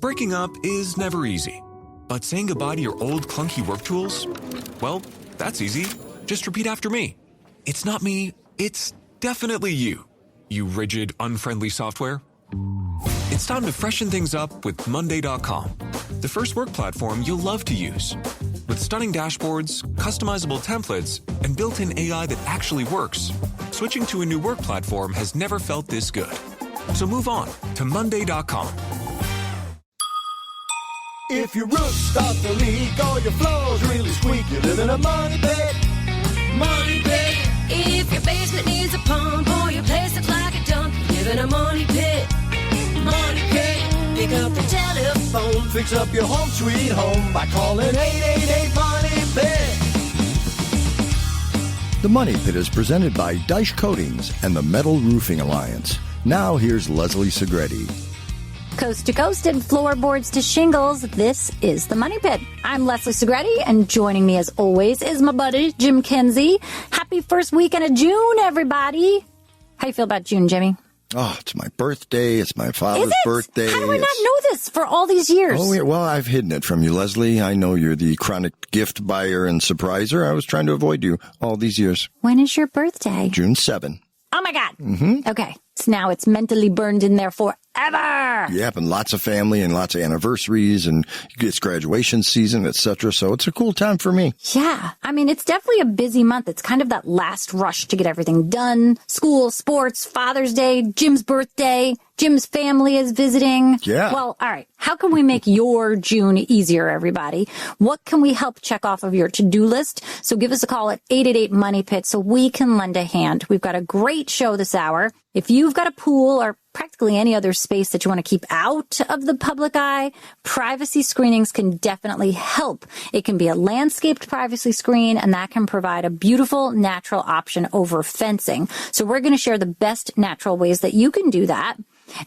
Breaking up is never easy. But saying goodbye to your old clunky work tools? Well, that's easy. Just repeat after me. It's not me, it's definitely you. You rigid, unfriendly software. It's time to freshen things up with Monday.com, the first work platform you'll love to use. With stunning dashboards, customizable templates, and built-in AI that actually works, switching to a new work platform has never felt this good. So move on to Monday.com. If your roof starts to leak or your floor's really squeak, you live in a money pit. Money pit. If your basement needs a pump or your place looks like a dump, you live in a money pit. Money pit. Pick up the telephone. Fix up your home sweet home by calling 888-MONEY-PIT. The Money Pit is presented by Dyche Coatings and the Metal Roofing Alliance. Now here's Leslie Segretti. Coast to coast and floorboards to shingles, this is the Money Pit. I'm Leslie Segretti, and joining me as always is my buddy, Jim Kinsey. Happy first weekend of June, everybody. How you feel about June, Jimmy? Oh, it's my birthday. It's my father's birthday. How do I not know this for all these years? Oh, yeah, well, I've hidden it from you, Leslie. I know you're the chronic gift buyer and surpriser. I was trying to avoid you all these years. When is your birthday? June 7. Oh, my God. Mm-hmm. Okay, so now it's mentally burned in there forever. Yep, and lots of family and lots of anniversaries, and it's graduation season, etc. So it's a cool time for me. Yeah, I mean, it's definitely a busy month. It's kind of that last rush to get everything done. School, sports, Father's Day, Jim's birthday, Jim's family is visiting. Yeah. Well, all right. How can we make your June easier, everybody? What can we help check off of your to-do list? So give us a call at 888-MONEY-PIT so we can lend a hand. We've got a great show this hour. If you've got a pool or practically any other space that you want to keep out of the public eye, privacy screenings can definitely help. It can be a landscaped privacy screen, and that can provide a beautiful natural option over fencing. So we're going to share the best natural ways that you can do that.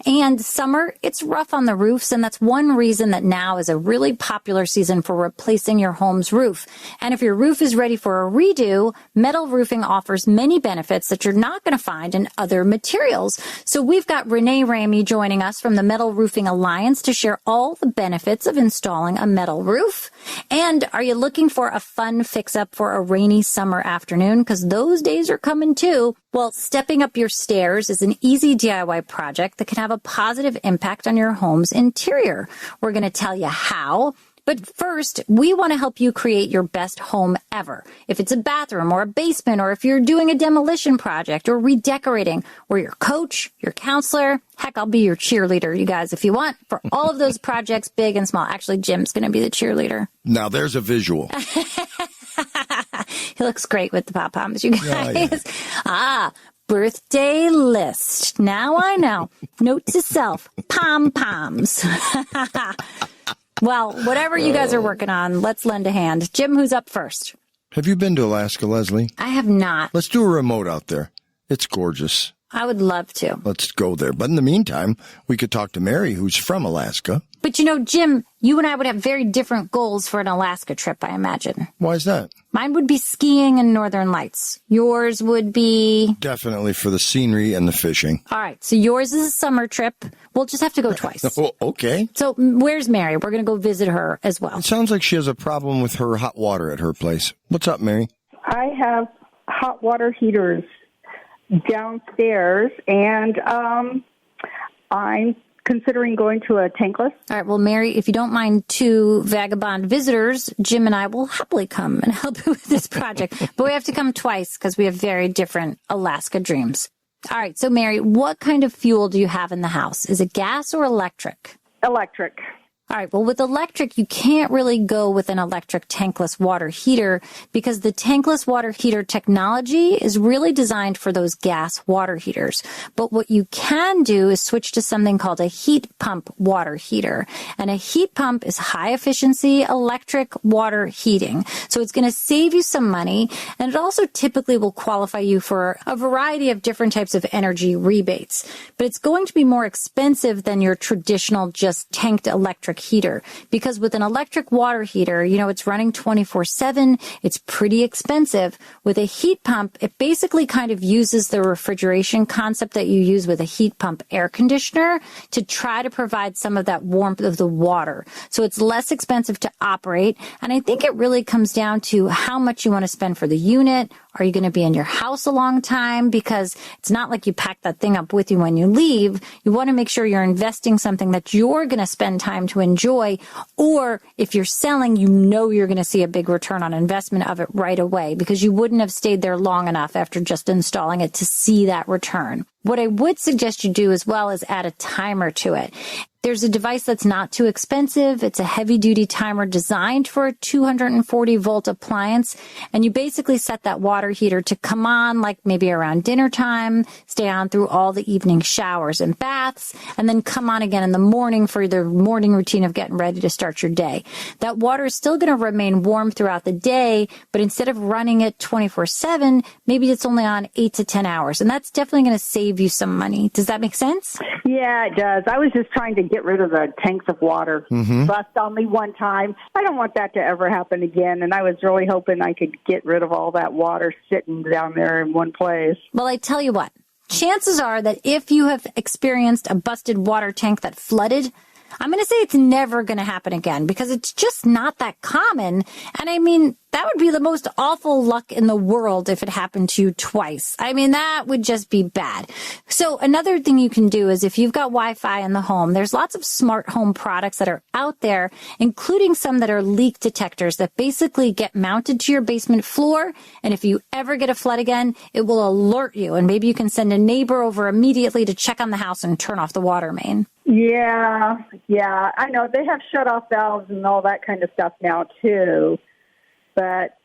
And summer, it's rough on the roofs, and that's one reason that now is a really popular season for replacing your home's roof. And if your roof is ready for a redo, metal roofing offers many benefits that you're not going to find in other materials. So we've got Renee Ramey joining us from the Metal Roofing Alliance to share all the benefits of installing a metal roof. And are you looking for a fun fix-up for a rainy summer afternoon? Because those days are coming too. Well, stepping up your stairs is an easy DIY project that can have a positive impact on your home's interior. We're going to tell you how. But first, we want to help you create your best home ever. If it's a bathroom or a basement, or if you're doing a demolition project or redecorating, we're your coach, your counselor. Heck, I'll be your cheerleader, you guys, if you want, for all of those projects, big and small. Actually, Jim's going to be the cheerleader. Now, there's a visual. He looks great with the pom-poms, you guys. Oh, yeah. Birthday list. Now I know. Note to self, pom-poms. Well, whatever you guys are working on, let's lend a hand. Jim, who's up first? Have you been to Alaska, Leslie? I have not. Let's do a remote out there. It's gorgeous. I would love to. Let's go there. But in the meantime, we could talk to Mary, who's from Alaska. But you know, Jim, you and I would have very different goals for an Alaska trip, I imagine. Why is that? Mine would be skiing and Northern Lights. Yours would be... Definitely for the scenery and the fishing. All right, so yours is a summer trip. We'll just have to go twice. Oh, okay. So where's Mary? We're going to go visit her as well. It sounds like she has a problem with her hot water at her place. What's up, Mary? I have hot water heaters downstairs, and I'm considering going to a tankless. All right, well, Mary, if you don't mind two vagabond visitors, Jim and I will happily come and help you with this project. But we have to come twice because we have very different Alaska dreams. All right, so Mary, what kind of fuel do you have in the house? Is it gas or electric? Electric. All right, well, with electric, you can't really go with an electric tankless water heater because the tankless water heater technology is really designed for those gas water heaters. But what you can do is switch to something called a heat pump water heater. And a heat pump is high efficiency electric water heating. So it's going to save you some money, and it also typically will qualify you for a variety of different types of energy rebates. But it's going to be more expensive than your traditional just tanked electric electric heater. Because with an electric water heater, it's running 24/7. It's pretty expensive. With a heat pump, it basically kind of uses the refrigeration concept that you use with a heat pump air conditioner to try to provide some of that warmth of the water. So it's less expensive to operate. And I think it really comes down to how much you want to spend for the unit. Are you going to be in your house a long time? Because it's not like you pack that thing up with you when you leave. You want to make sure you're investing something that you're going to spend time to enjoy. Or if you're selling, you're going to see a big return on investment of it right away because you wouldn't have stayed there long enough after just installing it to see that return. What I would suggest you do as well is add a timer to it. There's a device that's not too expensive. It's a heavy-duty timer designed for a 240-volt appliance, and you basically set that water heater to come on like maybe around dinner time, stay on through all the evening showers and baths, and then come on again in the morning for the morning routine of getting ready to start your day. That water is still going to remain warm throughout the day, but instead of running it 24/7, maybe it's only on 8 to 10 hours, and that's definitely going to save you some money. Does that make sense? Yeah, it does. I was just trying to get rid of the tanks of water. Bust on me one time. I don't want that to ever happen again, and I was really hoping I could get rid of all that water sitting down there in one place. Well, I tell you what, chances are that if you have experienced a busted water tank that flooded, I'm going to say it's never going to happen again because it's just not that common. And I mean, that would be the most awful luck in the world if it happened to you twice. I mean, that would just be bad. So another thing you can do is if you've got Wi-Fi in the home, there's lots of smart home products that are out there, including some that are leak detectors that basically get mounted to your basement floor. And if you ever get a flood again, it will alert you. And maybe you can send a neighbor over immediately to check on the house and turn off the water main. Yeah, I know. They have shut-off valves and all that kind of stuff now, too. But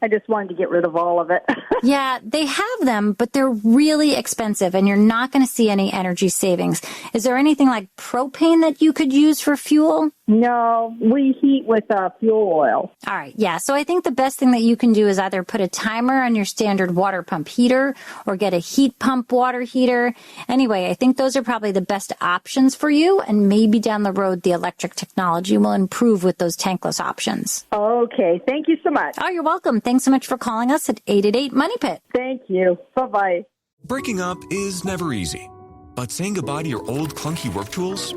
I just wanted to get rid of all of it. Yeah, they have them, but they're really expensive, and you're not going to see any energy savings. Is there anything like propane that you could use for fuel? No, we heat with fuel oil. All right, yeah. So I think the best thing that you can do is either put a timer on your standard water pump heater or get a heat pump water heater. Anyway, I think those are probably the best options for you, and maybe down the road the electric technology will improve with those tankless options. Okay, thank you so much. Oh, you're welcome. Thanks so much for calling us at 888-MONEY-PIT. Thank you. Bye-bye. Breaking up is never easy, but saying goodbye to your old clunky work tools?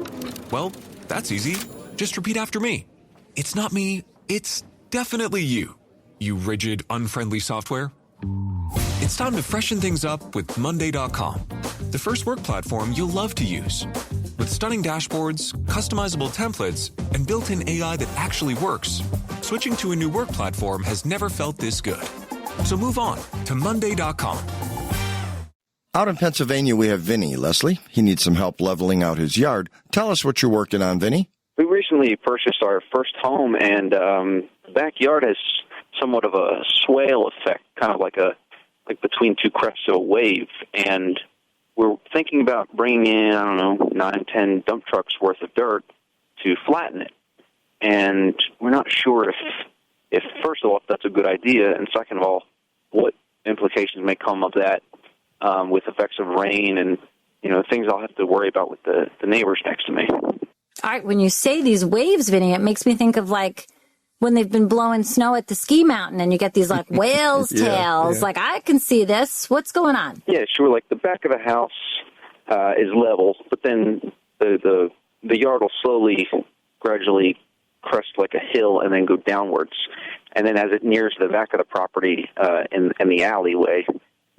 Well, that's easy. Just repeat after me. It's not me, it's definitely you. You rigid, unfriendly software. It's time to freshen things up with Monday.com, the first work platform you'll love to use. With stunning dashboards, customizable templates, and built-in AI that actually works, switching to a new work platform has never felt this good. So move on to Monday.com. Out in Pennsylvania, we have Vinny. Leslie, he needs some help leveling out his yard. Tell us what you're working on, Vinny. We recently purchased our first home, and the backyard has somewhat of a swale effect, kind of like between two crests of a wave. And we're thinking about bringing in, 9, 10 dump trucks worth of dirt to flatten it. And we're not sure if first of all, if that's a good idea, and second of all, what implications may come of that with effects of rain and, things I'll have to worry about with the neighbors next to me. All right, when you say these waves, Vinny, it makes me think of like when they've been blowing snow at the ski mountain and you get these like whale's tails. Yeah. Like, I can see this. What's going on? Yeah, sure. Like the back of the house is level, but then the yard will gradually crest like a hill and then go downwards. And then as it nears the back of the property in the alleyway,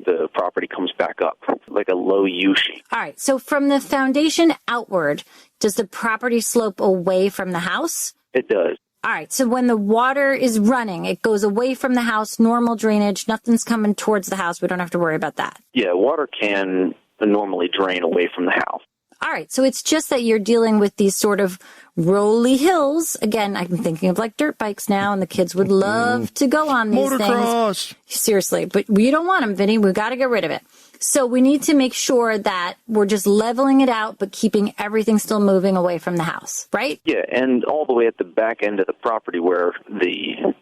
the property comes back up like a low U shape. All right, so from the foundation outward, does the property slope away from the house? It does. All right, so when the water is running, it goes away from the house, normal drainage, nothing's coming towards the house. We don't have to worry about that. Yeah, water can normally drain away from the house. All right, so it's just that you're dealing with these sort of rolly hills. Again, I'm thinking of like dirt bikes now, and the kids would love to go on these Motocross. things. Seriously, but we don't want them, Vinny. We've got to get rid of it. So we need to make sure that we're just leveling it out, but keeping everything still moving away from the house, right? Yeah, and all the way at the back end of the property where the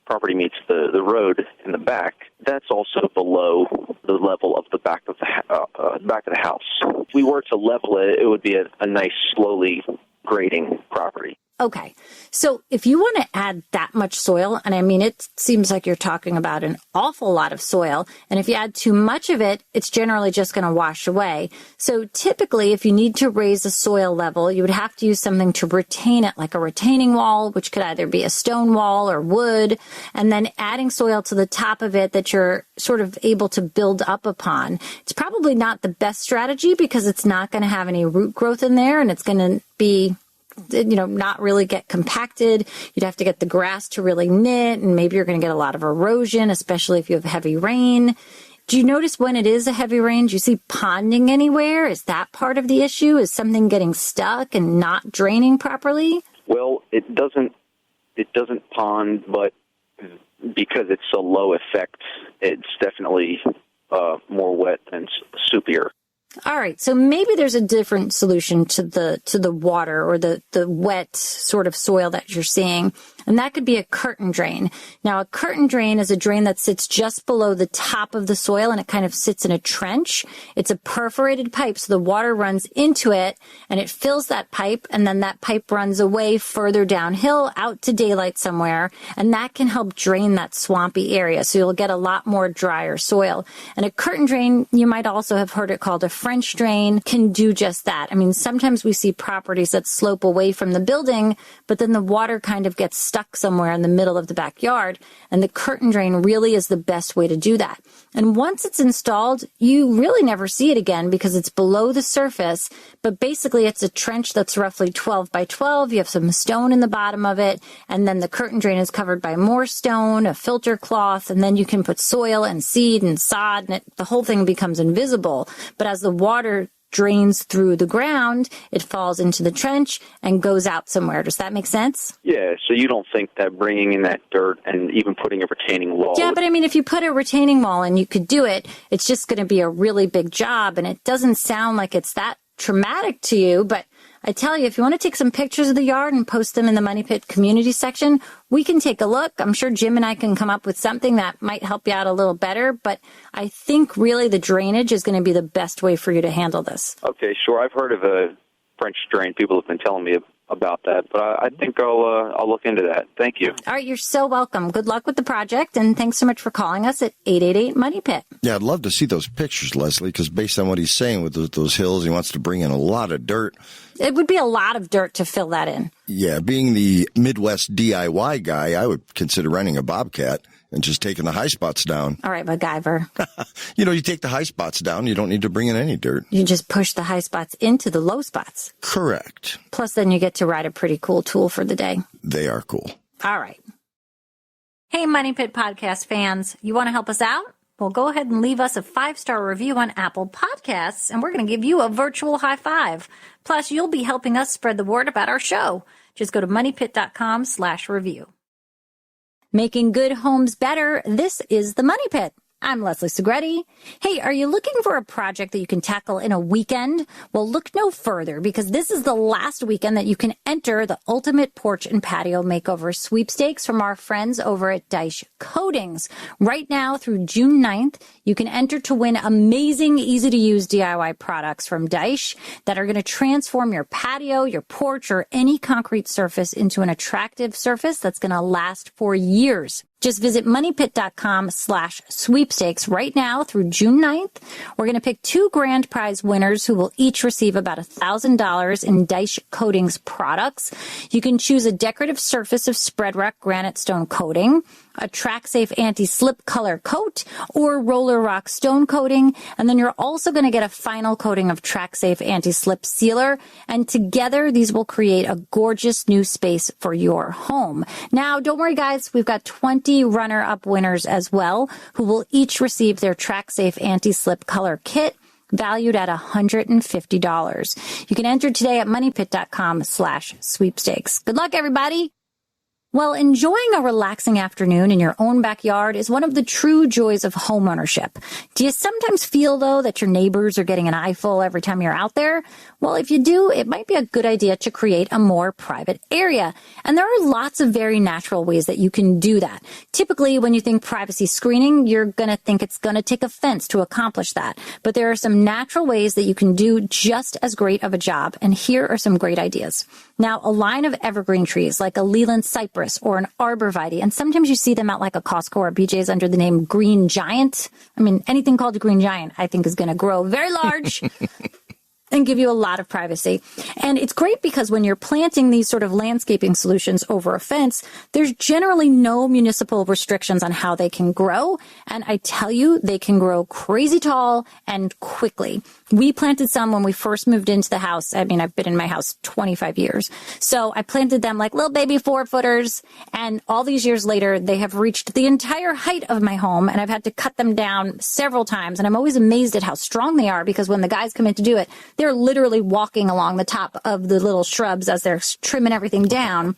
property meets the road in the back, that's also below the level of the back of the house. If we were to level it, it would be a nice, slowly grading property. Okay. So if you want to add that much soil, and I mean, it seems like you're talking about an awful lot of soil, and if you add too much of it, it's generally just going to wash away. So typically, if you need to raise the soil level, you would have to use something to retain it, like a retaining wall, which could either be a stone wall or wood, and then adding soil to the top of it that you're sort of able to build up upon. It's probably not the best strategy because it's not going to have any root growth in there, and it's going to be not really get compacted. You'd have to get the grass to really knit, and maybe you're going to get a lot of erosion, especially if you have heavy rain. Do you notice when it is a heavy rain, do you see ponding anywhere? Is that part of the issue? Is something getting stuck and not draining properly? Well, it doesn't pond, but because it's so low effect, it's definitely more wet and soupier. All right, so maybe there's a different solution to the water or the wet sort of soil that you're seeing, and that could be a curtain drain. Now, a curtain drain is a drain that sits just below the top of the soil, and it kind of sits in a trench. It's a perforated pipe, so the water runs into it, and it fills that pipe, and then that pipe runs away further downhill out to daylight somewhere, and that can help drain that swampy area, so you'll get a lot more drier soil. And a curtain drain, you might also have heard it called a French drain, can do just that. I mean, sometimes we see properties that slope away from the building, but then the water kind of gets stuck somewhere in the middle of the backyard, and the curtain drain really is the best way to do that. And once it's installed, you really never see it again because it's below the surface, but basically it's a trench that's roughly 12 by 12. You have some stone in the bottom of it, and then the curtain drain is covered by more stone, a filter cloth, and then you can put soil and seed and sod, and the whole thing becomes invisible. But as the water drains through the ground, it falls into the trench and goes out somewhere. Does that make sense? Yeah, so you don't think that bringing in that dirt and even putting a retaining wall... Yeah, but I mean, if you put a retaining wall and you could do it, it's just going to be a really big job, and it doesn't sound like it's that traumatic to you, but I tell you, if you want to take some pictures of the yard and post them in the Money Pit community section, we can take a look. I'm sure Jim and I can come up with something that might help you out a little better, but I think really the drainage is going to be the best way for you to handle this. Okay, sure. I've heard of a French drain. People have been telling me about that, but I think I'll look into that. Thank you. All right, you're so welcome. Good luck with the project, and thanks so much for calling us at 888-MONEY-PIT. Yeah, I'd love to see those pictures, Leslie, because based on what he's saying with those hills, he wants to bring in a lot of dirt. It would be a lot of dirt to fill that in. Yeah, being the Midwest DIY guy, I would consider renting a Bobcat and just taking the high spots down. All right, MacGyver. You take the high spots down, you don't need to bring in any dirt. You just push the high spots into the low spots. Correct. Plus, then you get to ride a pretty cool tool for the day. They are cool. All right. Hey, Money Pit Podcast fans, you want to help us out? Well, go ahead and leave us a 5-star review on Apple Podcasts, and we're going to give you a virtual high five. Plus, you'll be helping us spread the word about our show. Just go to moneypit.com/review. Making good homes better. This is the Money Pit. I'm Leslie Segretti. Hey, are you looking for a project that you can tackle in a weekend? Well, look no further, because this is the last weekend that you can enter the Ultimate Porch and Patio Makeover Sweepstakes from our friends over at Daish Coatings. Right now through June 9th, you can enter to win amazing, easy-to-use DIY products from Daish that are going to transform your patio, your porch, or any concrete surface into an attractive surface that's going to last for years. Just visit moneypit.com/sweepstakes right now through June 9th. We're going to pick 2 grand prize winners who will each receive about $1,000 in Daish Coatings products. You can choose a decorative surface of Spread Rock Granite Stone Coating, a Track-Safe Anti-Slip Color Coat, or Roller Rock Stone Coating. And then you're also going to get a final coating of Track-Safe Anti-Slip Sealer. And together, these will create a gorgeous new space for your home. Now, don't worry, guys. We've got 20 runner-up winners as well, who will each receive their Track-Safe Anti-Slip Color Kit, valued at $150. You can enter today at moneypit.com/sweepstakes. Good luck, everybody. Well, enjoying a relaxing afternoon in your own backyard is one of the true joys of homeownership. Do you sometimes feel, though, that your neighbors are getting an eyeful every time you're out there? Well, if you do, it might be a good idea to create a more private area. And there are lots of very natural ways that you can do that. Typically, when you think privacy screening, you're going to think it's going to take a fence to accomplish that. But there are some natural ways that you can do just as great of a job. And here are some great ideas. Now, a line of evergreen trees like a Leland cypress or an arborvitae, and sometimes you see them out like a Costco or BJ's under the name Green Giant. I mean, anything called a Green Giant, I think, is going to grow very large and give you a lot of privacy. And it's great because when you're planting these sort of landscaping solutions over a fence, there's generally no municipal restrictions on how they can grow. And I tell you, they can grow crazy tall and quickly. We planted some when we first moved into the house. I mean, I've been in my house 25 years. So I planted them like little baby 4-footers. And all these years later, they have reached the entire height of my home. And I've had to cut them down several times. And I'm always amazed at how strong they are because when the guys come in to do it, they're literally walking along the top of the little shrubs as they're trimming everything down.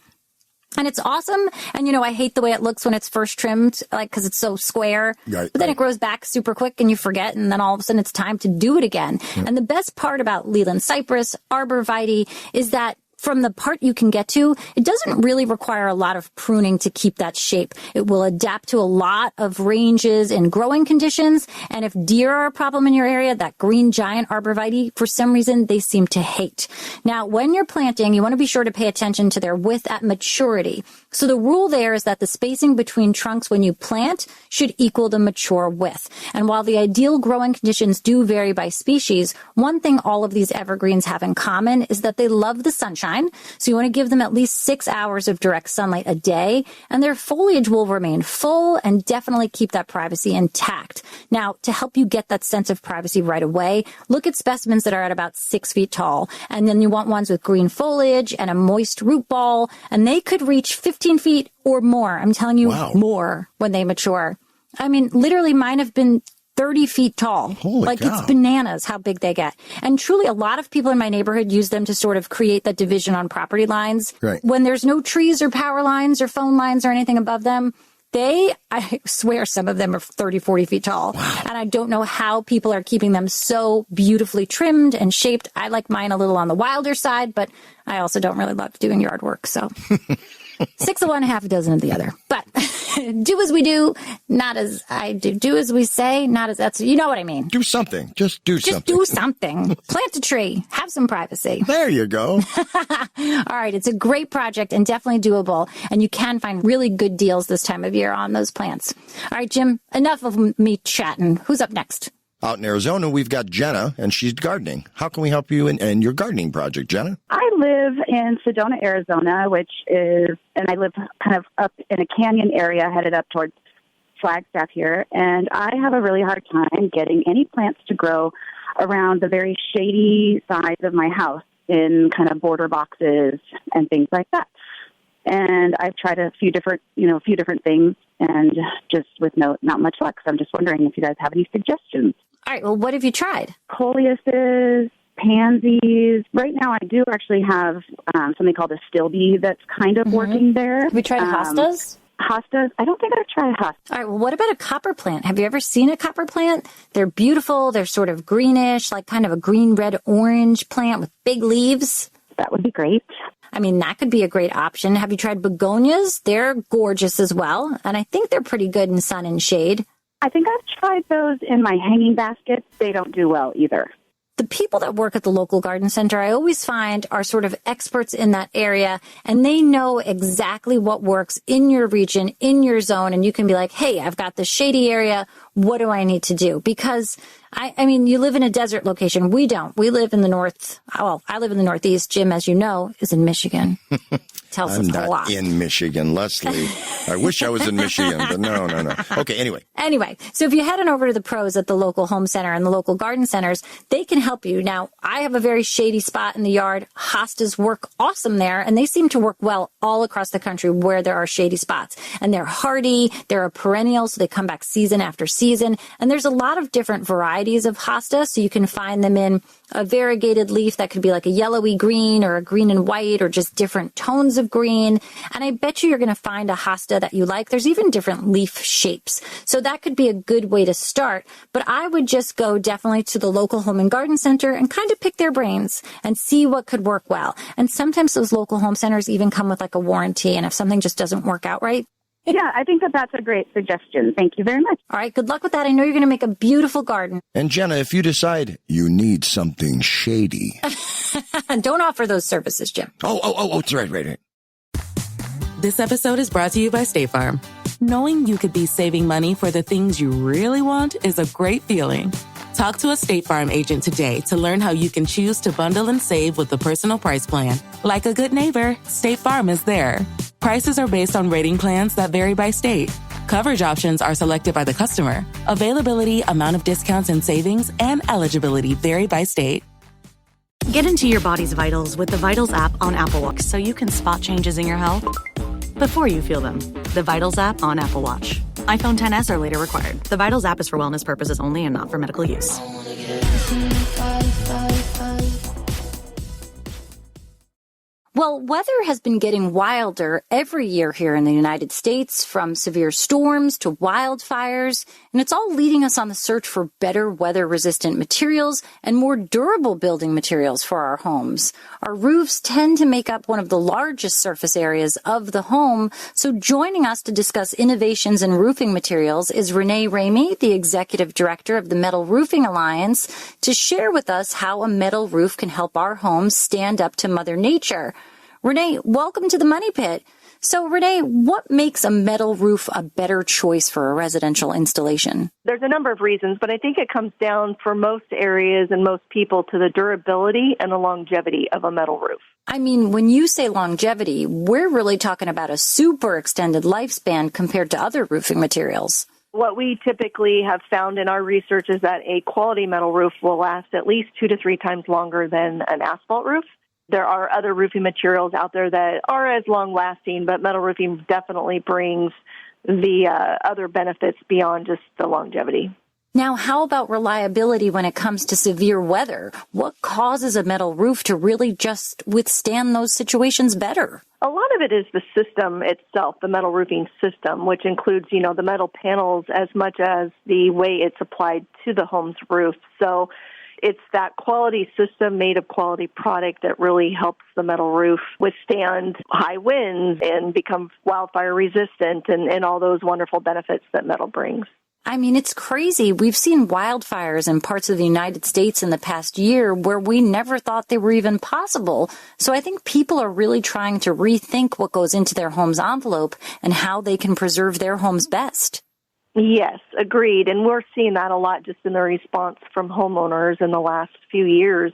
And it's awesome. And, you know, I hate the way it looks when it's first trimmed, like, because it's so square. Right, but then it grows back super quick and you forget. And then all of a sudden it's time to do it again. And the best part about Leland cypress, arborvitae, is that from the part you can get to, it doesn't really require a lot of pruning to keep that shape. It will adapt to a lot of ranges and growing conditions. And if deer are a problem in your area, that Green Giant arborvitae, for some reason, they seem to hate. Now, when you're planting, you want to be sure to pay attention to their width at maturity. So the rule there is that the spacing between trunks when you plant should equal the mature width. And while the ideal growing conditions do vary by species, one thing all of these evergreens have in common is that they love the sunshine. So you want to give them at least 6 hours of direct sunlight a day, and their foliage will remain full and definitely keep that privacy intact. Now, to help you get that sense of privacy right away, look at specimens that are at about 6 feet tall. And then you want ones with green foliage and a moist root ball, and they could reach 15 feet or more. I'm telling you, more when they mature. I mean, literally mine have been 30 feet tall. Holy cow. It's bananas how big they get. And truly, a lot of people in my neighborhood use them to sort of create that division on property lines. Right. When there's no trees or power lines or phone lines or anything above them, I swear some of them are 30, 40 feet tall. Wow. And I don't know how people are keeping them so beautifully trimmed and shaped. I like mine a little on the wilder side, but I also don't really love doing yard work. So 6 of one, half a dozen of the other. But do as we do, not as I do. Do as we say, not as that's. You know what I mean. Do something. Just do something. Just do something. Plant a tree. Have some privacy. There you go. All right. It's a great project and definitely doable. And you can find really good deals this time of year on those plants. All right, Jim, enough of me chatting. Who's up next? Out in Arizona, we've got Jenna, and she's gardening. How can we help you in your gardening project, Jenna? I live in Sedona, Arizona, and I live kind of up in a canyon area headed up towards Flagstaff here, and I have a really hard time getting any plants to grow around the very shady sides of my house in kind of border boxes and things like that. And I've tried a few different things, and just with not much luck. So I'm just wondering if you guys have any suggestions. All right. Well, what have you tried? Coleuses, pansies. Right now, I do actually have something called a stilby that's kind of working there. Have you tried hostas? Hostas? I don't think I've tried hostas. All right. Well, what about a copper plant? Have you ever seen a copper plant? They're beautiful. They're sort of greenish, like kind of a green, red, orange plant with big leaves. That would be great. I mean, that could be a great option. Have you tried begonias? They're gorgeous as well. And I think they're pretty good in sun and shade. I think I've tried those in my hanging baskets. They don't do well either. The people that work at the local garden center, I always find, are sort of experts in that area, and they know exactly what works in your region, in your zone, and you can be like, hey, I've got this shady area. What do I need to do? Because, I mean, you live in a desert location. We don't. We live in the north. Well, I live in the Northeast. Jim, as you know, is in Michigan. Tells us a lot. I'm not in Michigan, Leslie. I wish I was in Michigan, but no. Okay, anyway. So if you head on over to the pros at the local home center and the local garden centers, they can help you. Now, I have a very shady spot in the yard. Hostas work awesome there, and they seem to work well all across the country where there are shady spots. And they're hardy. They're a perennial, so they come back season after season. season. And there's a lot of different varieties of hosta, so you can find them in a variegated leaf that could be like a yellowy green or a green and white or just different tones of green. And I bet you're going to find a hosta that you like. There's even different leaf shapes. So that could be a good way to start. But I would just go definitely to the local home and garden center and kind of pick their brains and see what could work well. And sometimes those local home centers even come with like a warranty. And if something just doesn't work out right, Yeah, I think that that's a great suggestion. Thank you very much. all right, good luck with that. I know you're going to make a beautiful garden. And Jenna, if you decide you need something shady. Don't offer those services, Jim. Oh, it's right. This episode is brought to you by State Farm. Knowing you could be saving money for the things you really want is a great feeling. Talk to a State Farm agent today to learn how you can choose to bundle and save with the Personal Price Plan. Like a good neighbor, State Farm is there. Prices are based on rating plans that vary by state. Coverage options are selected by the customer. Availability, amount of discounts and savings, and eligibility vary by state. Get into your body's vitals with the Vitals app on Apple Watch so you can spot changes in your health before you feel them. The Vitals app on Apple Watch. iPhone XS or later required. The Vitals app is for wellness purposes only and not for medical use. Well, weather has been getting wilder every year here in the United States, from severe storms to wildfires, and it's all leading us on the search for better weather-resistant materials and more durable building materials for our homes. Our roofs tend to make up one of the largest surface areas of the home, so joining us to discuss innovations in roofing materials is Renee Ramey, the Executive Director of the Metal Roofing Alliance, to share with us how a metal roof can help our homes stand up to Mother Nature. Renee, welcome to the Money Pit. So, Renee, what makes a metal roof a better choice for a residential installation? There's a number of reasons, but I think it comes down for most areas and most people to the durability and the longevity of a metal roof. I mean, when you say longevity, we're really talking about a super extended lifespan compared to other roofing materials. What we typically have found in our research is that a quality metal roof will last at least 2 to 3 times longer than an asphalt roof. There are other roofing materials out there that are as long-lasting, but metal roofing definitely brings the other benefits beyond just the longevity. Now, how about reliability when it comes to severe weather? What causes a metal roof to really just withstand those situations better? A lot of it is the system itself, the metal roofing system, which includes, the metal panels as much as the way it's applied to the home's roof. So it's that quality system made of quality product that really helps the metal roof withstand high winds and become wildfire resistant and all those wonderful benefits that metal brings. I mean, it's crazy. We've seen wildfires in parts of the United States in the past year where we never thought they were even possible. So I think people are really trying to rethink what goes into their home's envelope and how they can preserve their homes best. Yes, agreed. And we're seeing that a lot just in the response from homeowners in the last few years.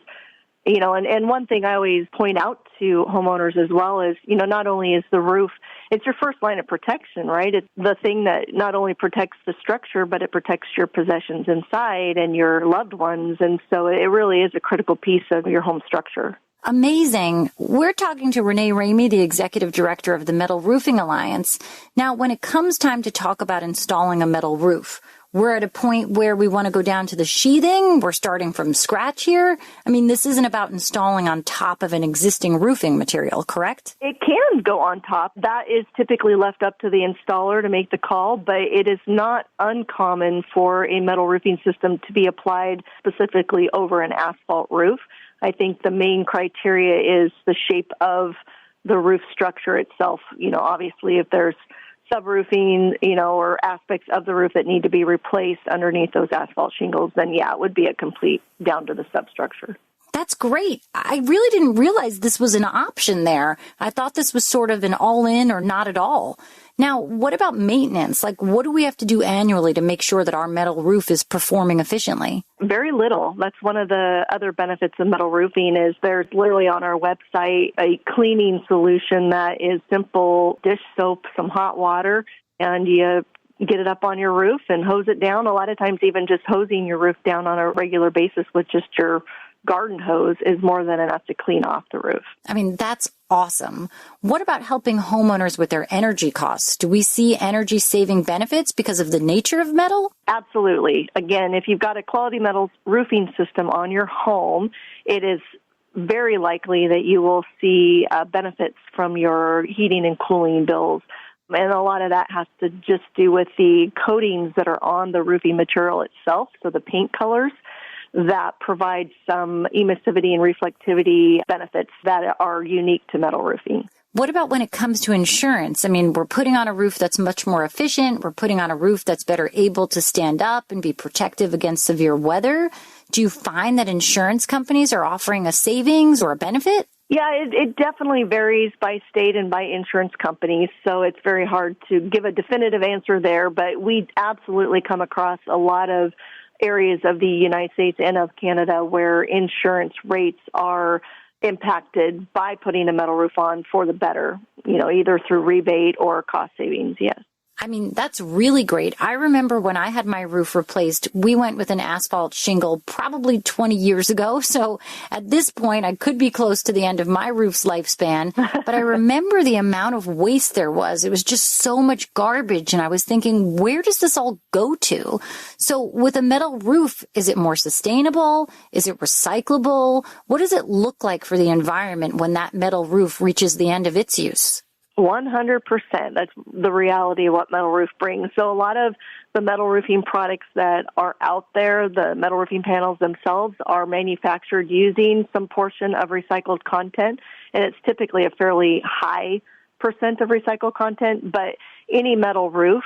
And one thing I always point out to homeowners as well is, not only is the roof, it's your first line of protection, right? It's the thing that not only protects the structure, but it protects your possessions inside and your loved ones. And so it really is a critical piece of your home structure. Amazing. We're talking to Renee Ramey, the Executive Director of the Metal Roofing Alliance. Now, when it comes time to talk about installing a metal roof, we're at a point where we want to go down to the sheathing. We're starting from scratch here. I mean, this isn't about installing on top of an existing roofing material, correct? It can go on top. That is typically left up to the installer to make the call, but it is not uncommon for a metal roofing system to be applied specifically over an asphalt roof. I think the main criteria is the shape of the roof structure itself. Obviously, if there's subroofing, or aspects of the roof that need to be replaced underneath those asphalt shingles, then it would be a complete down to the substructure. That's great. I really didn't realize this was an option there. I thought this was sort of an all-in or not at all. Now, what about maintenance? Like, what do we have to do annually to make sure that our metal roof is performing efficiently? Very little. That's one of the other benefits of metal roofing is there's literally on our website a cleaning solution that is simple dish soap, some hot water, and you get it up on your roof and hose it down. A lot of times even just hosing your roof down on a regular basis with just your garden hose is more than enough to clean off the roof. I mean, that's awesome. What about helping homeowners with their energy costs? Do we see energy saving benefits because of the nature of metal? Absolutely. Again, if you've got a quality metals roofing system on your home, it is very likely that you will see benefits from your heating and cooling bills. And a lot of that has to just do with the coatings that are on the roofing material itself, so the paint colors that provide some emissivity and reflectivity benefits that are unique to metal roofing. What about when it comes to insurance? I mean, we're putting on a roof that's much more efficient. We're putting on a roof that's better able to stand up and be protective against severe weather. Do you find that insurance companies are offering a savings or a benefit? Yeah, it definitely varies by state and by insurance companies, so it's very hard to give a definitive answer there, but we absolutely come across a lot of areas of the United States and of Canada where insurance rates are impacted by putting a metal roof on for the better, either through rebate or cost savings, yes. I mean, that's really great. I remember when I had my roof replaced, we went with an asphalt shingle probably 20 years ago. So at this point, I could be close to the end of my roof's lifespan. But I remember the amount of waste there was. It was just so much garbage. And I was thinking, where does this all go to? So with a metal roof, is it more sustainable? Is it recyclable? What does it look like for the environment when that metal roof reaches the end of its use? 100%. That's the reality of what metal roof brings. So a lot of the metal roofing products that are out there, the metal roofing panels themselves, are manufactured using some portion of recycled content, and it's typically a fairly high percent of recycled content, but any metal roof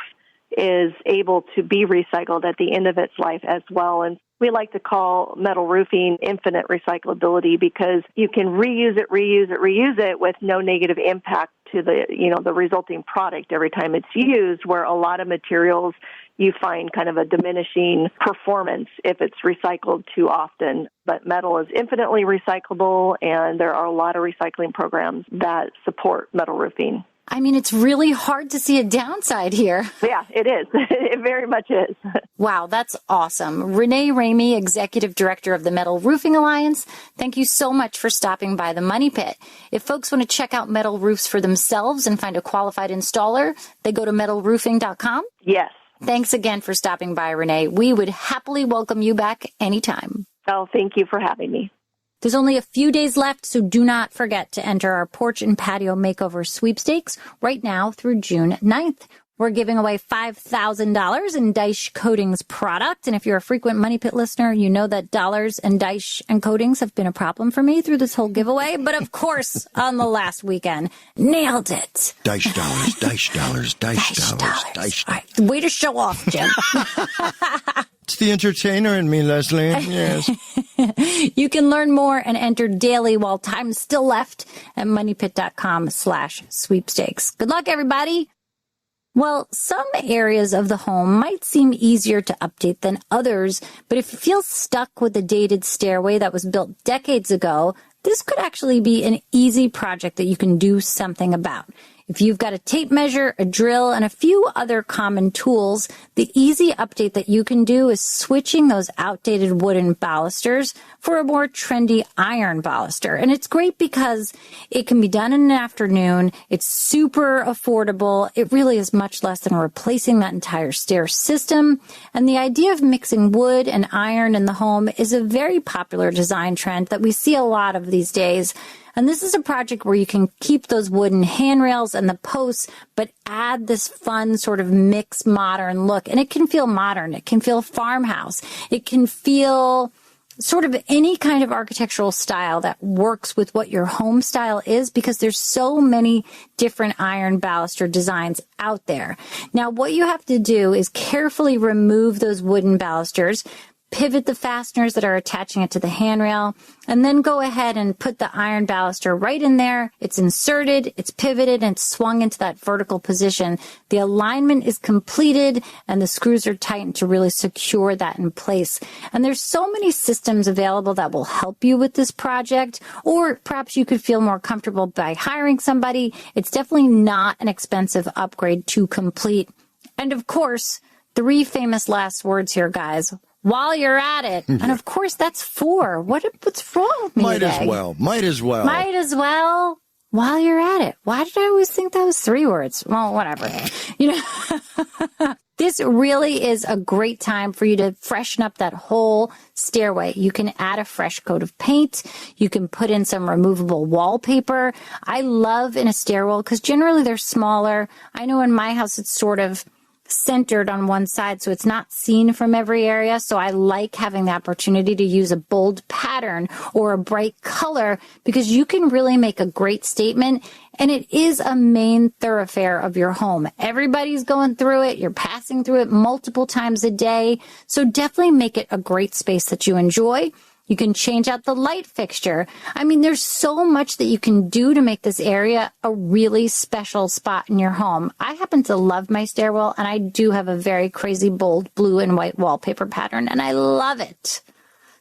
is able to be recycled at the end of its life as well. And we like to call metal roofing infinite recyclability because you can reuse it with no negative impact to the resulting product every time it's used, where a lot of materials you find kind of a diminishing performance if it's recycled too often. But metal is infinitely recyclable, and there are a lot of recycling programs that support metal roofing. I mean, it's really hard to see a downside here. Yeah, it is. It very much is. Wow, that's awesome. Renee Ramey, Executive Director of the Metal Roofing Alliance, thank you so much for stopping by the Money Pit. If folks want to check out metal roofs for themselves and find a qualified installer, they go to metalroofing.com? Yes. Thanks again for stopping by, Renee. We would happily welcome you back anytime. Oh, thank you for having me. There's only a few days left, so do not forget to enter our porch and patio makeover sweepstakes right now through June 9th. We're giving away $5,000 in Daesh Coatings product. And if you're a frequent Money Pit listener, you know that dollars and Daesh and coatings have been a problem for me through this whole giveaway. But of course, on the last weekend, nailed it. Daesh dollars, Daesh dollars, Daesh dollars, Daesh dollars. All right, way to show off, Jim. It's the entertainer in me, Leslie. Yes. You can learn more and enter daily while time's still left at moneypit.com/sweepstakes. Good luck, everybody. Well, some areas of the home might seem easier to update than others, but if you feel stuck with a dated stairway that was built decades ago, this could actually be an easy project that you can do something about. If you've got a tape measure, a drill, and a few other common tools, the easy update that you can do is switching those outdated wooden balusters for a more trendy iron baluster. And it's great because it can be done in an afternoon. It's super affordable. It really is much less than replacing that entire stair system. And the idea of mixing wood and iron in the home is a very popular design trend that we see a lot of these days. And this is a project where you can keep those wooden handrails and the posts, but add this fun sort of mixed modern look. And it can feel modern. It can feel farmhouse. It can feel sort of any kind of architectural style that works with what your home style is, because there's so many different iron baluster designs out there. Now, what you have to do is carefully remove those wooden balusters, pivot the fasteners that are attaching it to the handrail, and then go ahead and put the iron baluster right in there. It's inserted, it's pivoted, and it's swung into that vertical position. The alignment is completed, and the screws are tightened to really secure that in place. And there's so many systems available that will help you with this project, or perhaps you could feel more comfortable by hiring somebody. It's definitely not an expensive upgrade to complete. And of course, 3 famous last words here, guys. while you're at it. And of course, that's 4. What's wrong with me Might as today? well. Might as well. Might as well while you're at it. Why did I always think that was 3 words? Well, whatever. This really is a great time for you to freshen up that whole stairway. You can add a fresh coat of paint. You can put in some removable wallpaper. I love in a stairwell because generally they're smaller. I know in my house it's sort of centered on one side, so it's not seen from every area. So I like having the opportunity to use a bold pattern or a bright color because you can really make a great statement. And it is a main thoroughfare of your home. Everybody's going through it. You're passing through it multiple times a day. So definitely make it a great space that you enjoy. You can change out the light fixture. I mean, there's so much that you can do to make this area a really special spot in your home. I happen to love my stairwell, and I do have a very crazy, bold blue and white wallpaper pattern, and I love it.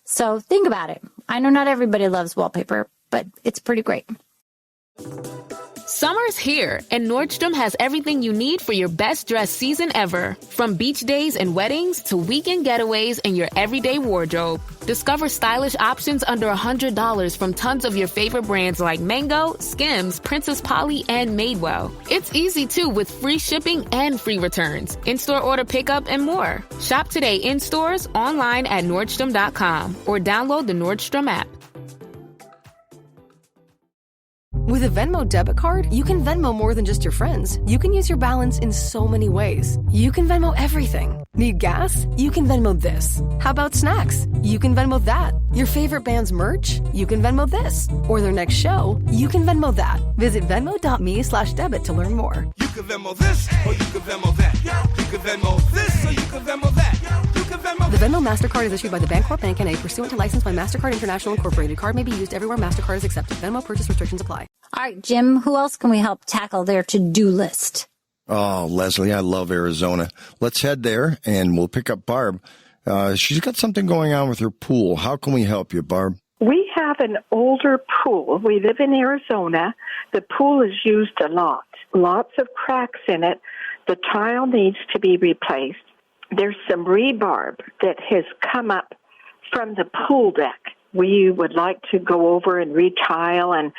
So think about it. I know not everybody loves wallpaper, but it's pretty great. Summer's here, and Nordstrom has everything you need for your best dress season ever. From beach days and weddings to weekend getaways and your everyday wardrobe. Discover stylish options under $100 from tons of your favorite brands like Mango, Skims, Princess Polly, and Madewell. It's easy, too, with free shipping and free returns, in-store order pickup, and more. Shop today in stores, online at Nordstrom.com, or download the Nordstrom app. With a Venmo debit card, you can Venmo more than just your friends. You can use your balance in so many ways. You can Venmo everything. Need gas? You can Venmo this. How about snacks? You can Venmo that. Your favorite band's merch? You can Venmo this. Or their next show? You can Venmo that. Visit Venmo.me/debit to learn more. You can Venmo this, or you can Venmo that. You can Venmo this, or you can Venmo that. You can Venmo. The Venmo MasterCard is issued by the Bancorp Bank N.A. pursuant to license by MasterCard International Incorporated. Card may be used everywhere MasterCard is accepted. Venmo purchase restrictions apply. All right, Jim, who else can we help tackle their to-do list? Oh, Leslie, I love Arizona. Let's head there, and we'll pick up Barb. She's got something going on with her pool. How can we help you, Barb? We have an older pool. We live in Arizona. The pool is used a lot. Lots of cracks in it. The tile needs to be replaced. There's some rebarb that has come up from the pool deck. We would like to go over and retile and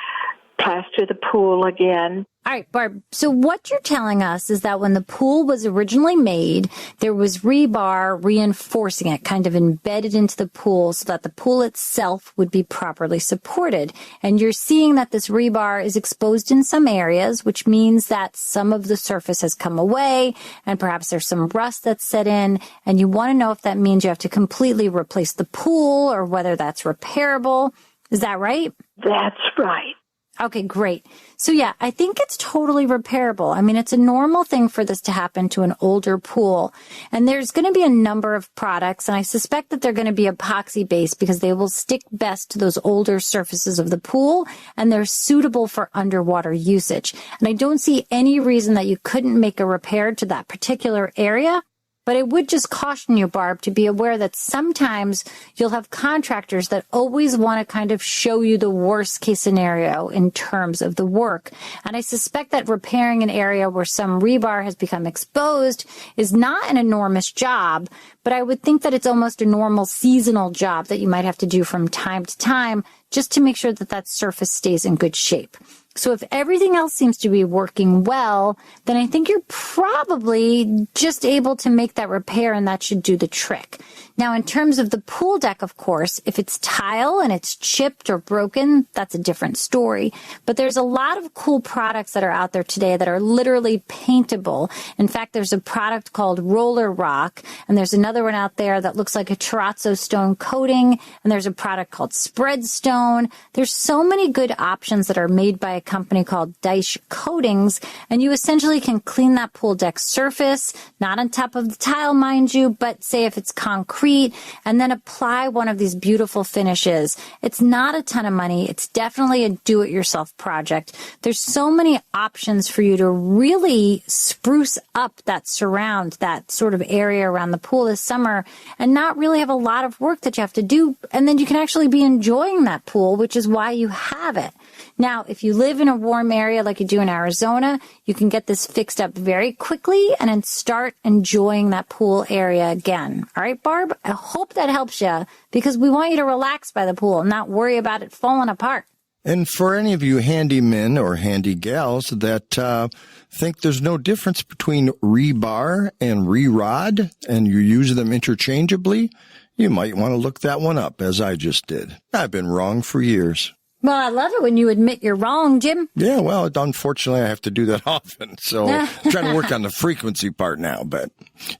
plaster the pool again. All right, Barb. So what you're telling us is that when the pool was originally made, there was rebar reinforcing it, kind of embedded into the pool so that the pool itself would be properly supported. And you're seeing that this rebar is exposed in some areas, which means that some of the surface has come away and perhaps there's some rust that's set in. And you want to know if that means you have to completely replace the pool or whether that's repairable. Is that right? That's right. Okay, great. So yeah, I think it's totally repairable. I mean, it's a normal thing for this to happen to an older pool. And there's going to be a number of products, and I suspect that they're going to be epoxy based because they will stick best to those older surfaces of the pool, and they're suitable for underwater usage. And I don't see any reason that you couldn't make a repair to that particular area. But I would just caution you, Barb, to be aware that sometimes you'll have contractors that always want to kind of show you the worst case scenario in terms of the work. And I suspect that repairing an area where some rebar has become exposed is not an enormous job, but I would think that it's almost a normal seasonal job that you might have to do from time to time just to make sure that that surface stays in good shape. So if everything else seems to be working well, then I think you're probably just able to make that repair, and that should do the trick. Now, in terms of the pool deck, of course, if it's tile and it's chipped or broken, that's a different story. But there's a lot of cool products that are out there today that are literally paintable. In fact, there's a product called Roller Rock, and there's another one out there that looks like a terrazzo stone coating, and there's a product called Spread Stone. There's so many good options that are made by a company called Dice Coatings, and you essentially can clean that pool deck surface, not on top of the tile, mind you, but say if it's concrete, and then apply one of these beautiful finishes. It's not a ton of money. It's definitely a do-it-yourself project. There's so many options for you to really spruce up that surround, that sort of area around the pool this summer, and not really have a lot of work that you have to do, and then you can actually be enjoying that pool, which is why you have it. Now, if you live in a warm area like you do in Arizona, you can get this fixed up very quickly and then start enjoying that pool area again. All right, Barb? I hope that helps you because we want you to relax by the pool and not worry about it falling apart. And for any of you handy men or handy gals that think there's no difference between rebar and re-rod and you use them interchangeably, you might want to look that one up, as I just did. I've been wrong for years. Well, I love it when you admit you're wrong, Jim. Yeah, well, unfortunately, I have to do that often. So I'm trying to work on the frequency part now. But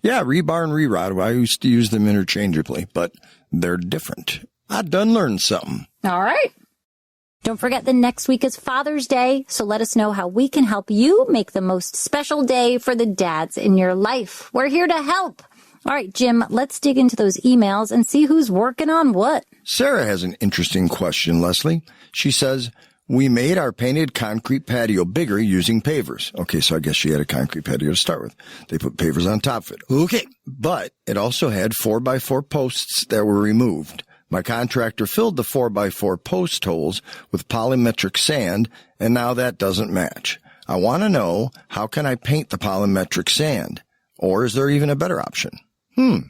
yeah, rebar and re-rod, I used to use them interchangeably, but they're different. I done learned something. All right. Don't forget that next week is Father's Day, so let us know how we can help you make the most special day for the dads in your life. We're here to help. All right, Jim, let's dig into those emails and see who's working on what. Sarah has an interesting question, Leslie. She says, we made our painted concrete patio bigger using pavers. Okay, so I guess she had a concrete patio to start with. They put pavers on top of it. Okay, but it also had 4x4 posts that were removed. My contractor filled the 4x4 post holes with polymetric sand, and now that doesn't match. I want to know, how can I paint the polymetric sand? Or is there even a better option?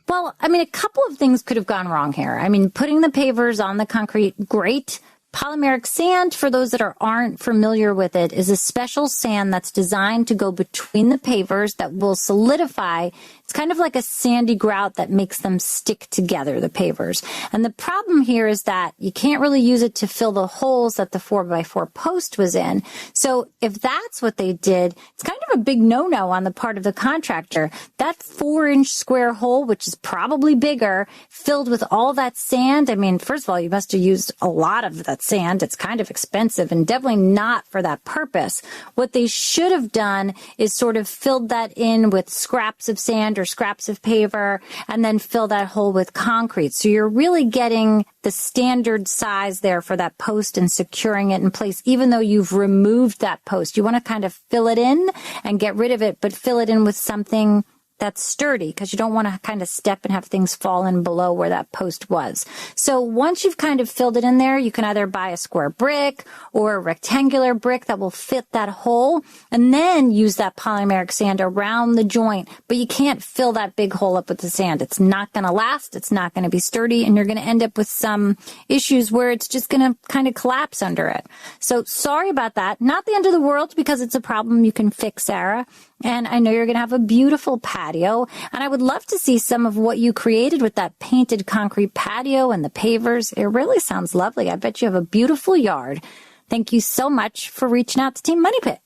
Well, I mean, a couple of things could have gone wrong here. I mean, putting the pavers on the concrete, great. Polymeric sand, for those that aren't familiar with it, is a special sand that's designed to go between the pavers that will solidify. It's kind of like a sandy grout that makes them stick together, the pavers. And the problem here is that you can't really use it to fill the holes that the 4x4 post was in. So if that's what they did, it's kind of a big no-no on the part of the contractor. That 4-inch square hole, which is probably bigger, filled with all that sand. I mean, first of all, you must have used a lot of that sand. It's kind of expensive and definitely not for that purpose. What they should have done is sort of filled that in with scraps of sand or scraps of paver and then fill that hole with concrete. So you're really getting the standard size there for that post and securing it in place, even though you've removed that post. You want to kind of fill it in and get rid of it, but fill it in with something that's sturdy because you don't want to kind of step and have things fall in below where that post was. So once you've kind of filled it in there, you can either buy a square brick or a rectangular brick that will fit that hole and then use that polymeric sand around the joint. But you can't fill that big hole up with the sand. It's not going to last. It's not going to be sturdy. And you're going to end up with some issues where it's just going to kind of collapse under it. So sorry about that. Not the end of the world because it's a problem you can fix, Sarah. And I know you're going to have a beautiful patio. And I would love to see some of what you created with that painted concrete patio and the pavers. It really sounds lovely. I bet you have a beautiful yard. Thank you so much for reaching out to Team Money Pit.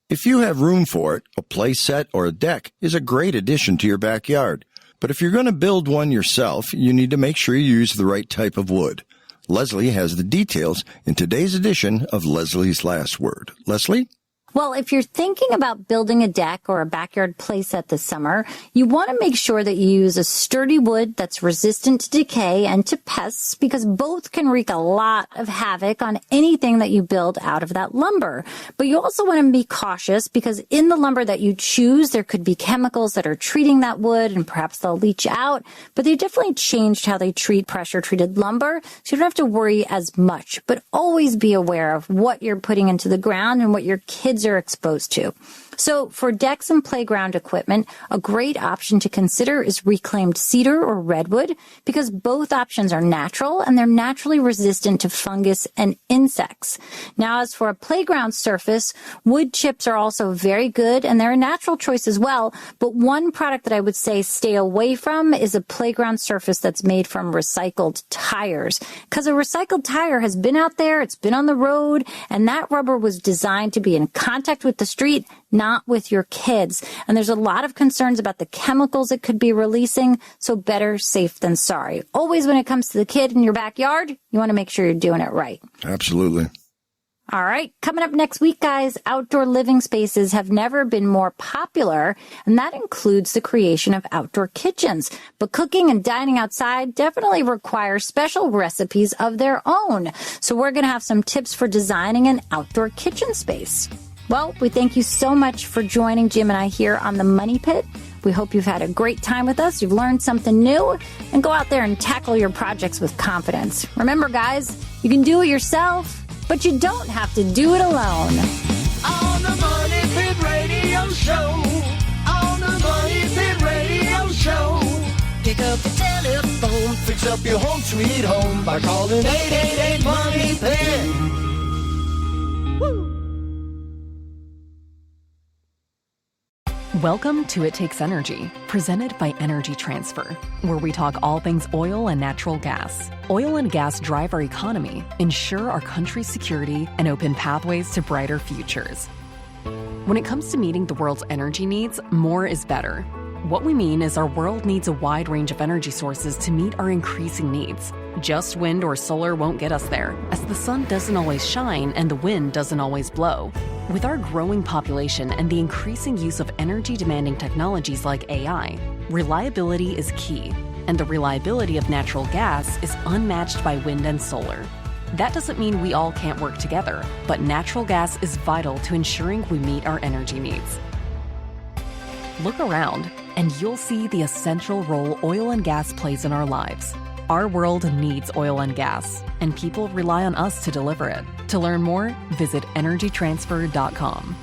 If you have room for it, a play set or a deck is a great addition to your backyard. But if you're going to build one yourself, you need to make sure you use the right type of wood. Leslie has the details in today's edition of Leslie's Last Word. Leslie? Well, if you're thinking about building a deck or a backyard playset this summer, you want to make sure that you use a sturdy wood that's resistant to decay and to pests because both can wreak a lot of havoc on anything that you build out of that lumber. But you also want to be cautious because in the lumber that you choose, there could be chemicals that are treating that wood and perhaps they'll leach out. But they definitely changed how they treat pressure-treated lumber, so you don't have to worry as much. But always be aware of what you're putting into the ground and what your kids are exposed to. So for decks and playground equipment, a great option to consider is reclaimed cedar or redwood because both options are natural and they're naturally resistant to fungus and insects. Now, as for a playground surface, wood chips are also very good and they're a natural choice as well. But one product that I would say stay away from is a playground surface that's made from recycled tires because a recycled tire has been out there, it's been on the road, and that rubber was designed to be in contact with the street, not with your kids. And there's a lot of concerns about the chemicals it could be releasing, so better safe than sorry. Always when it comes to the kid in your backyard, you want to make sure you're doing it right. Absolutely. All right, coming up next week, guys, outdoor living spaces have never been more popular, and that includes the creation of outdoor kitchens. But cooking and dining outside definitely require special recipes of their own. So we're going to have some tips for designing an outdoor kitchen space. Well, we thank you so much for joining Jim and I here on the Money Pit. We hope you've had a great time with us, you've learned something new, and go out there and tackle your projects with confidence. Remember, guys, you can do it yourself. But you don't have to do it alone. On the Money Pit Radio Show. On the Money Pit Radio Show. Pick up the telephone. Fix up your home sweet home by calling 888-MONEY-PIT. Welcome to It Takes Energy, presented by Energy Transfer, where we talk all things oil and natural gas. Oil and gas drive our economy, ensure our country's security, and open pathways to brighter futures. When it comes to meeting the world's energy needs, more is better. What we mean is our world needs a wide range of energy sources to meet our increasing needs. Just wind or solar won't get us there, as the sun doesn't always shine and the wind doesn't always blow. With our growing population and the increasing use of energy-demanding technologies like AI, reliability is key, and the reliability of natural gas is unmatched by wind and solar. That doesn't mean we all can't work together, but natural gas is vital to ensuring we meet our energy needs. Look around, and you'll see the essential role oil and gas plays in our lives. Our world needs oil and gas, and people rely on us to deliver it. To learn more, visit energytransfer.com.